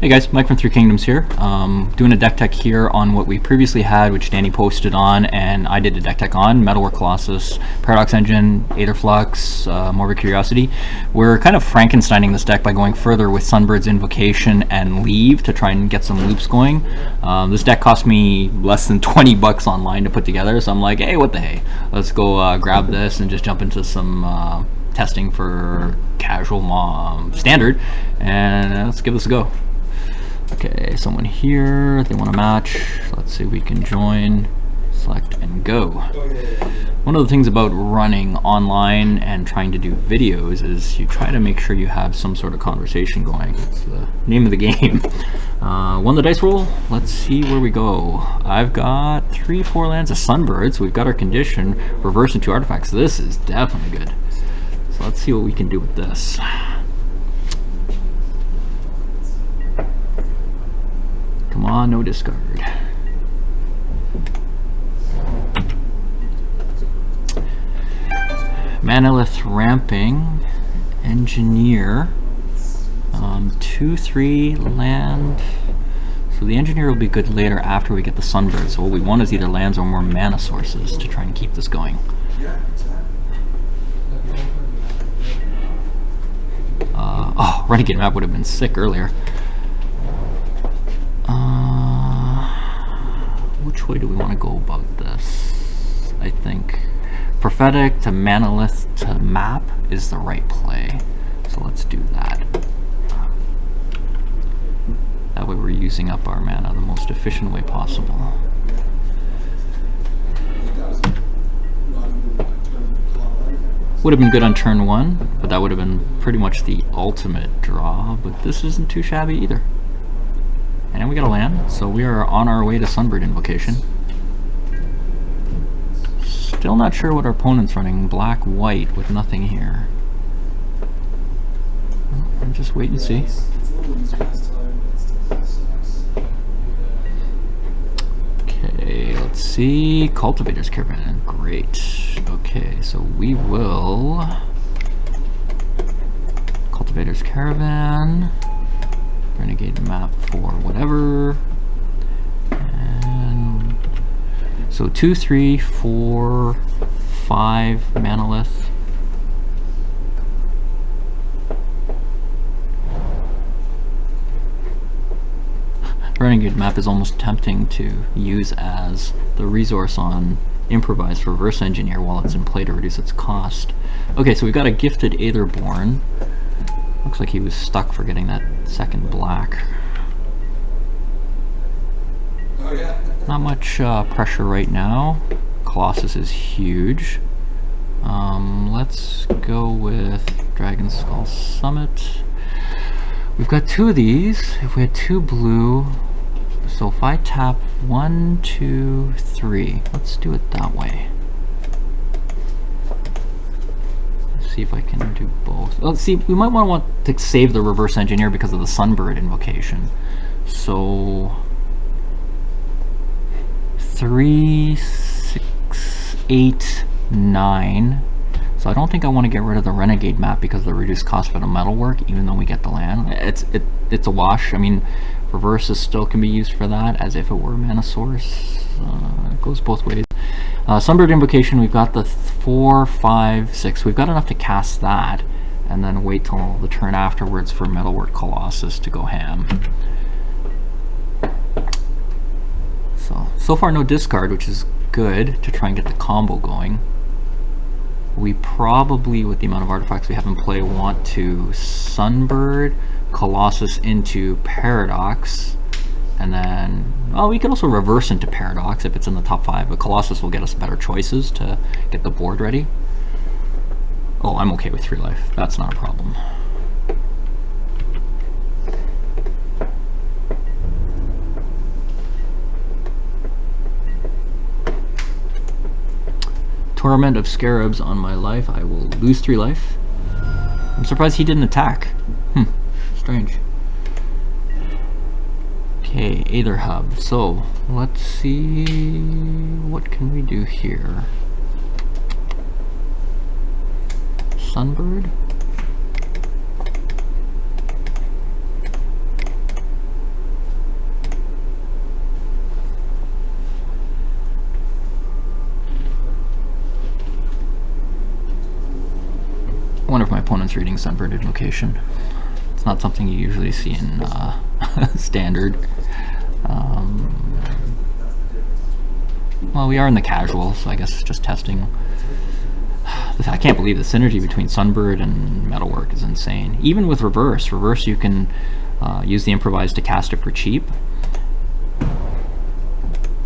Hey guys, Mike from Three Kingdoms here. Doing a deck tech here on what we previously had, which Danny posted on, and I did a deck tech on, UB Colossus, Paradox Engine, Aetherflux, Morbid Curiosity. We're kind of Frankensteining this deck by going further with Sunbird's Invocation and Leave to try and get some loops going. This deck cost me less than 20 bucks online to put together, so I'm like, hey, what the hey, let's go grab this and just jump into some testing for casual standard, and let's give this a go. Okay, someone here, they want to match. Let's see if we can join, select, and go. One of the things about running online and trying to do videos is you try to make sure you have some sort of conversation going. It's the name of the game. Won the dice roll. Let's see where we go. I've got 3-4 lands of Sunbird, so we've got our condition, reverse into artifacts. This is definitely good. So let's see what we can do with this. Come on, no discard. Manalith Ramping, Engineer, 2-3 land. So the Engineer will be good later after we get the Sunbird. So what we want is either lands or more mana sources to try and keep this going. Oh, Renegade Map would have been sick earlier. Which way do we want to go about this? I think Prophetic to Manalith to Map is the right play. So let's do that. That way we're using up our mana the most efficient way possible. Would have been good on turn 1, but that would have been pretty much the ultimate draw, but this isn't too shabby either. And we got a land, so we are on our way to Sunbird Invocation. Still not sure what our opponent's running, black-white with nothing here. I'll just wait and see. Okay, let's see. Cultivator's Caravan, great. Okay, so we will... Cultivator's Caravan. Renegade Map for whatever, and so 2, 3, 4, 5 Manalith. Renegade Map is almost tempting to use as the resource on Improvise for Reverse Engineer while it's in play to reduce its cost. Okay, so we've got a gifted Aetherborn. Looks like he was stuck for getting that second black. Oh, yeah. Not much pressure right now. Colossus is huge. Let's go with Dragon Skull Summit. We've got 2 of these. If we had 2 blue, so if I tap 1, 2, 3, let's do it that way. See if I can do both. Let's see, we might want to save the Reverse Engineer because of the Sunbird Invocation. So 3, 6, 8, 9. So I don't think I want to get rid of the Renegade Map because of the reduced cost for the metalwork, even though we get the land. It's a wash. I mean, reverses still can be used for that as if it were a mana source. It goes both ways. Sunbird Invocation, we've got the 4, 5, 6. We've got enough to cast that, and then wait till the turn afterwards for Metalwork Colossus to go ham. So far no discard, which is good to try and get the combo going. We probably, with the amount of artifacts we have in play, want to Sunbird Colossus into Paradox. And then, well, we could also reverse into Paradox if it's in the top 5, but Colossus will get us better choices to get the board ready. Oh, I'm okay with 3 life. That's not a problem. Torment of Scarabs on my life. I will lose 3 life. I'm surprised he didn't attack. Strange. Okay, Aether Hub. So let's see, what can we do here? Sunbird. opponent's reading Sunbird Invocation. It's not something you usually see in standard. Well, we are in the casual, so I guess just testing. I can't believe the synergy between Sunbird and Metalwork is insane. Even with reverse you can use the improvise to cast it for cheap,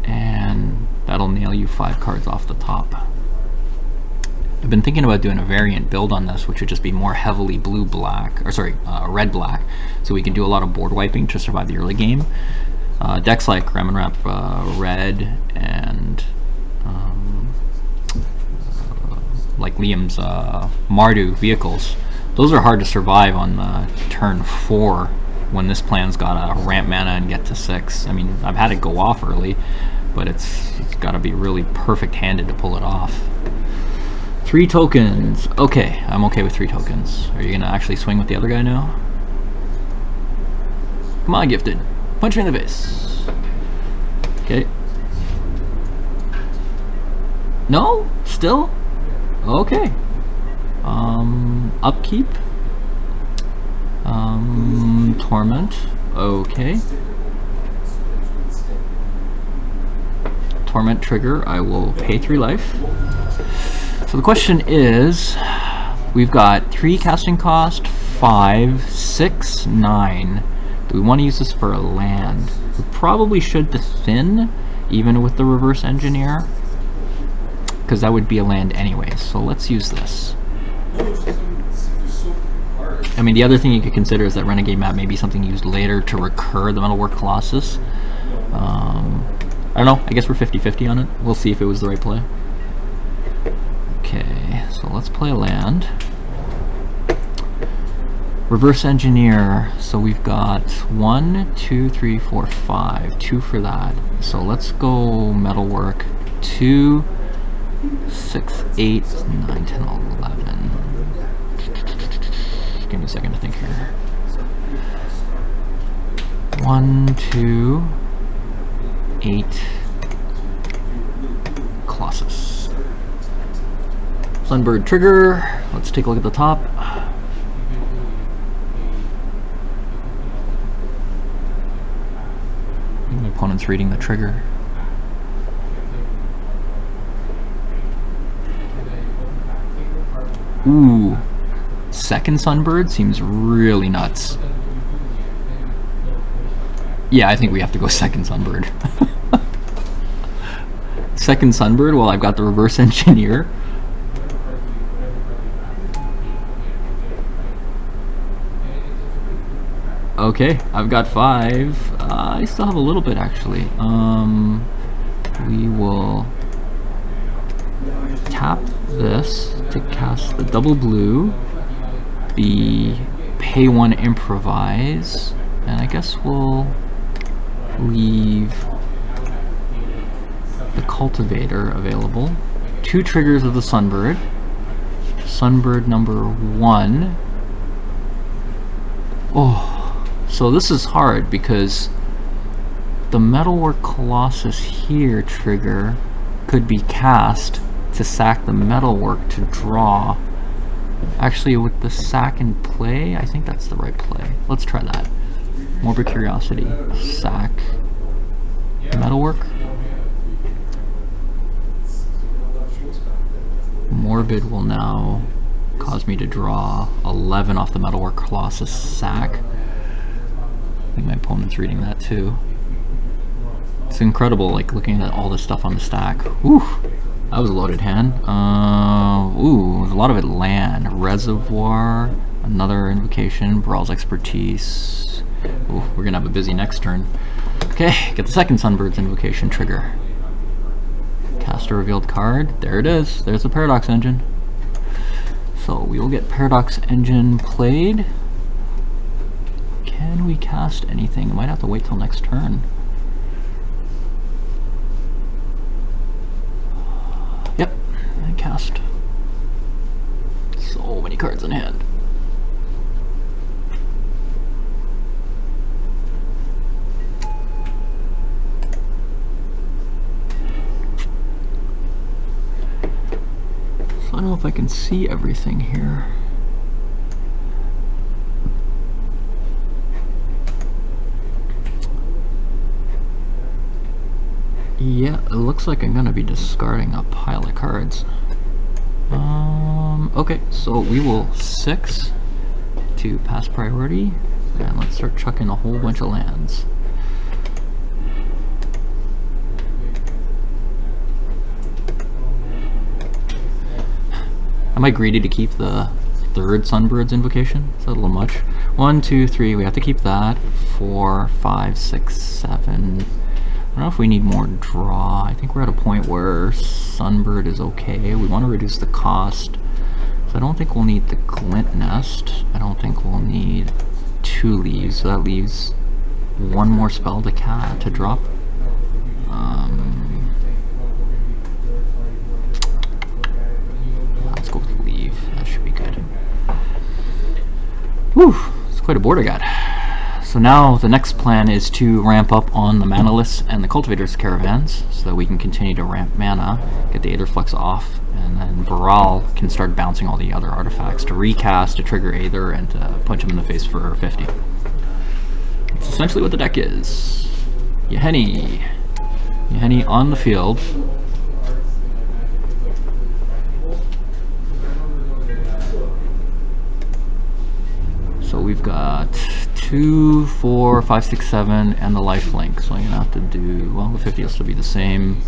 and that'll nail you 5 cards off the top. I've been thinking about doing a variant build on this, which would just be more heavily blue-black, or sorry, red-black, so we can do a lot of board wiping to survive the early game. Decks like Ram and Wrap Red and like Liam's Mardu vehicles, those are hard to survive on turn 4 when this plan's got a ramp mana and get to 6. I mean, I've had it go off early, but it's got to be really perfect handed to pull it off. 3 tokens. Okay, I'm okay with 3 tokens. Are you gonna actually swing with the other guy now? Come on, Gifted. Punch me in the face. Okay. No? Still? Okay. Upkeep. Torment. Okay. Torment trigger. I will pay 3 life. So the question is, we've got 3 casting cost, 5, 6, 9. Do we want to use this for a land? We probably should to Thin, even with the reverse engineer, because that would be a land anyway. So let's use this. I mean, the other thing you could consider is that Renegade map may be something used later to recur the Metalwork Colossus. I don't know, I guess we're 50-50 on it. We'll see if it was the right play. Okay, so let's play a land. Reverse engineer, so we've got 1, 2, 3, 4, 5, 2 for that. So let's go Metalwork, 2, 6, 8, 9, 10, 11. Give me a second to think here. 1, 2, 8, Colossus. Sunbird trigger, let's take a look at the top. I think my opponent's reading the trigger. Ooh, second Sunbird seems really nuts. Yeah, I think we have to go second Sunbird. Second Sunbird while I've got the reverse engineer. Okay, I've got 5. I still have a little bit actually. We will tap this to cast the double blue, the pay 1 improvise, and I guess we'll leave the cultivator available. 2 triggers of the Sunbird. Sunbird number 1. Oh. So this is hard because the Metalwork Colossus here trigger could be cast to sack the Metalwork to draw. Actually, with the sack in play, I think that's the right play. Let's try that. Morbid Curiosity, sack, Metalwork. Morbid will now cause me to draw 11 off the Metalwork Colossus sack. I think my opponent's reading that too. It's incredible, like looking at all this stuff on the stack. Whew, that was a loaded hand. Ooh, a lot of it land. Reservoir, another Invocation, Brawl's Expertise. Ooh, we're gonna have a busy next turn. Okay, get the second Sunbird's Invocation trigger. Cast a revealed card. There it is. There's the Paradox Engine. So we will get Paradox Engine played. Can we cast anything? I might have to wait till next turn. Yep, I cast. So many cards in hand. So I don't know if I can see everything here. Yeah, it looks like I'm gonna be discarding a pile of cards. Okay, so we will 6 to pass priority, and let's start chucking a whole bunch of lands. Am I greedy to keep the third Sunbird's Invocation? Is that a little much? 1, 2, 3, we have to keep that. 4, 5, 6, 7. I don't know if we need more draw. I think we're at a point where Sunbird is okay. We want to reduce the cost. So I don't think we'll need the Glint Nest. I don't think we'll need 2 leaves. So that leaves 1 more spell to drop. Let's go with leave. That should be good. Whew, it's quite a board I got. So now the next plan is to ramp up on the Manaless and the Cultivator's Caravans so that we can continue to ramp mana, get the Aetherflux off, and then Baral can start bouncing all the other artifacts to recast, to trigger Aether, and to punch him in the face for 50. That's essentially what the deck is. Yahenni. Yahenni on the field. So we've got 2, 4, 5, 6, 7, and the lifelink. So I'm gonna have to do, well, the 50 will still be the same.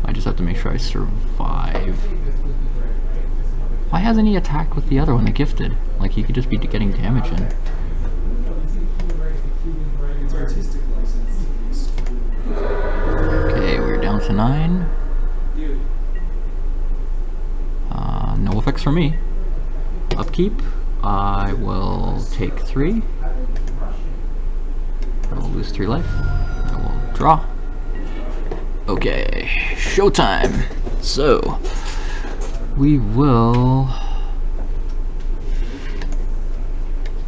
I just have to make sure I survive. Why hasn't he attacked with the other one, the gifted? Like, he could just be getting damage in. Okay, we're down to 9. No effects for me. Upkeep. I will take 3. I will lose 3 life. I will draw. Okay, showtime. So, we will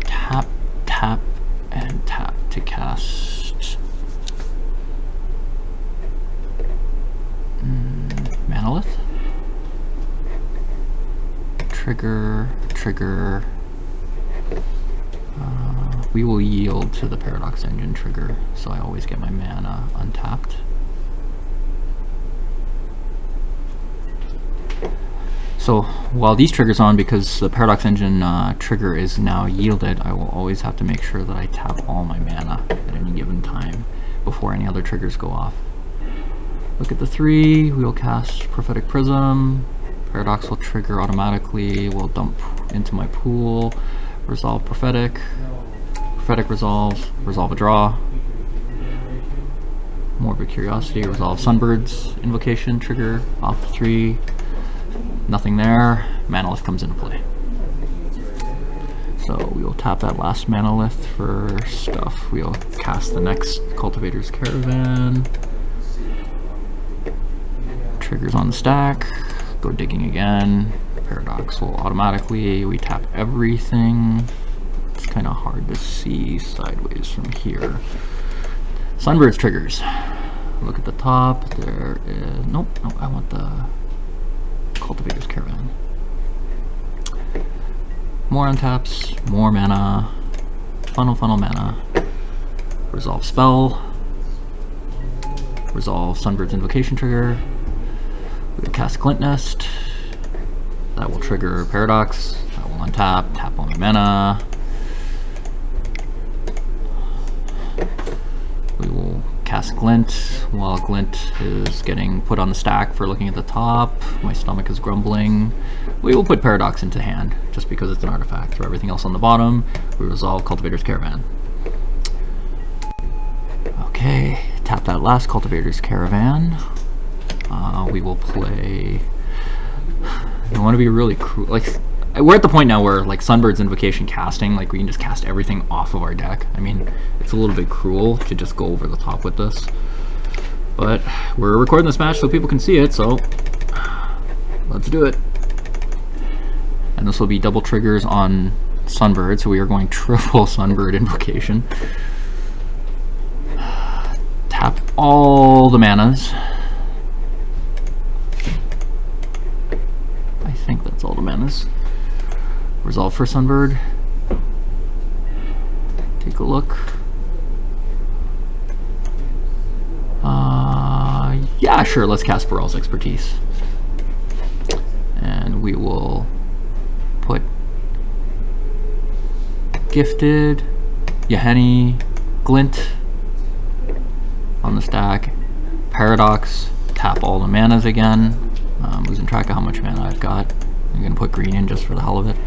tap, tap, and tap to cast Manalith. Trigger, trigger. We will yield to the Paradox Engine trigger, so I always get my mana untapped. So while these triggers on, because the Paradox Engine trigger is now yielded, I will always have to make sure that I tap all my mana at any given time before any other triggers go off. Look at the 3, we will cast Prophetic Prism, Paradox will trigger automatically, we'll dump into my pool, resolve Prophetic, Prophetic resolves, resolve a draw, Morbid Curiosity, resolve Sunbird's Invocation, trigger, off the 3, nothing there, Manalith comes into play. So we will tap that last Manalith for stuff. We'll cast the next Cultivator's Caravan. Triggers on the stack. Go digging again. Paradox will automatically. We tap everything. It's kind of hard to see sideways from here. Sunbird's triggers. Look at the top. There is. Nope. I want the Cultivator's Caravan. More untaps, more mana, funnel mana, resolve spell, resolve Sunbird's Invocation trigger, we will cast Glint Nest, that will trigger Paradox, that will untap, tap on my mana, we will cast Glint while Glint is getting put on the stack for looking at the top, my stomach is grumbling. We will put Paradox into hand, just because it's an artifact. Throw everything else on the bottom, we resolve Cultivator's Caravan. Okay, tap that last Cultivator's Caravan. We will play... I want to be really cruel. Like, we're at the point now where, like, Sunbird's Invocation casting, like, we can just cast everything off of our deck. I mean, it's a little bit cruel to just go over the top with this. But we're recording this match so people can see it, so let's do it. And this will be double triggers on Sunbird, so we are going triple Sunbird Invocation. Tap all the manas. I think that's all the manas. Resolve for Sunbird. Take a look. Yeah, sure, let's cast Baral's Expertise. And we will put Gifted, Yaheni, Glint on the stack. Paradox, tap all the manas again. I'm losing track of how much mana I've got. I'm going to put green in just for the hell of it.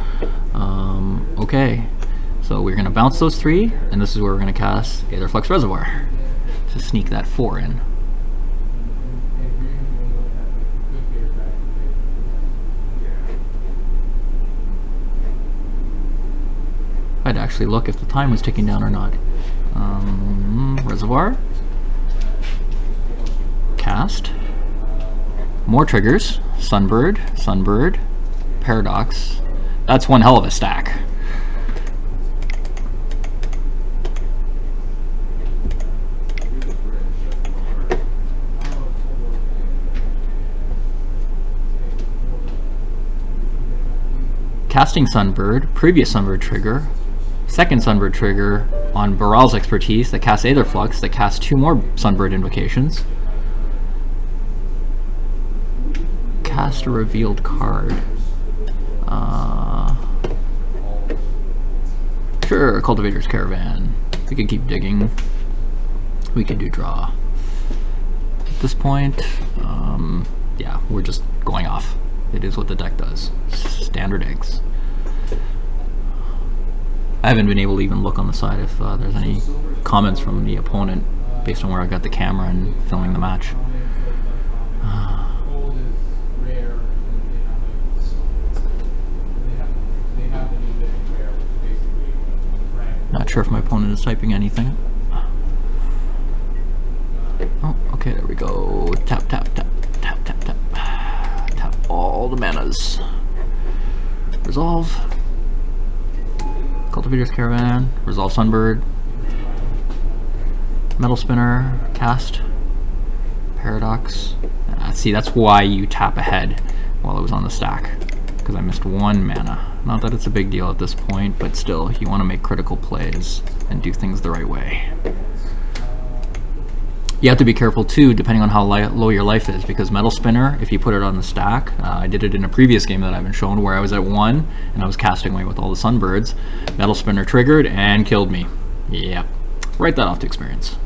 Okay, so we're going to bounce those 3, and this is where we're going to cast Aetherflux Reservoir to sneak that 4 in. I'd actually look if the time was ticking down or not. Reservoir. Cast. More triggers. Sunbird. Sunbird. Paradox. That's one hell of a stack. Casting Sunbird. Previous Sunbird trigger. Second Sunbird trigger on Baral's Expertise that casts Aetherflux, that casts 2 more Sunbird invocations. Cast a revealed card. Sure, Cultivator's Caravan. We could keep digging. We could do draw. At this point, yeah, we're just going off. It is what the deck does. Standard eggs. I haven't been able to even look on the side if there's any comments from the opponent based on where I got the camera and filming the match. Not sure if my opponent is typing anything. Oh, okay, there we go. Tap, tap, tap, tap, tap, tap. Tap all the manas. Resolve. Cultivator's Caravan, Resolve Sunbird, Metal Spinner, Cast, Paradox. See, that's why you tap ahead while it was on the stack, because I missed 1 mana. Not that it's a big deal at this point, but still, you want to make critical plays and do things the right way. You have to be careful too, depending on how low your life is, because Metal Spinner, if you put it on the stack, I did it in a previous game that I've been shown where I was at 1 and I was casting away with all the Sunbirds. Metal Spinner triggered and killed me. Yep, write that off to experience.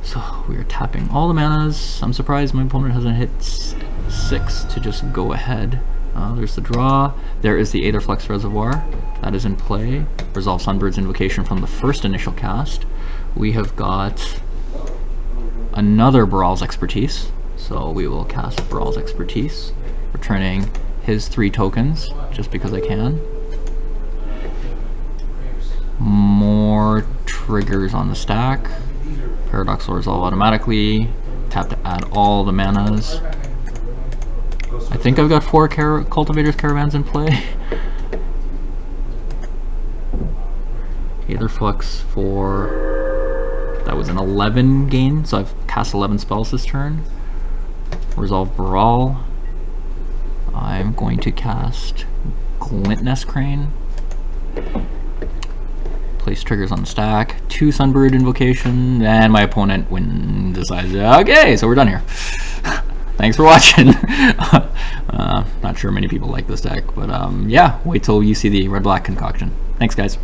So we are tapping all the manas. I'm surprised my opponent hasn't hit 6 to just go ahead. There's the draw. There is the Aetherflux Reservoir. That is in play. Resolve Sunbird's Invocation from the first initial cast. We have got another Baral's Expertise, so we will cast Baral's Expertise, returning his 3 tokens, just because I can. More triggers on the stack. Paradox will resolve automatically. Tap to add all the manas. I think I've got 4 Cultivator's Caravans in play. Aetherflux for... that was an 11 gain, so I've cast 11 spells this turn. Resolve Baral. I'm going to cast Glint Nest Crane. Place triggers on the stack. 2 Sunbird Invocation, and my opponent decides, okay, so we're done here. Thanks for watching. Not sure many people like this deck, but yeah, wait till you see the red-black concoction. Thanks, guys.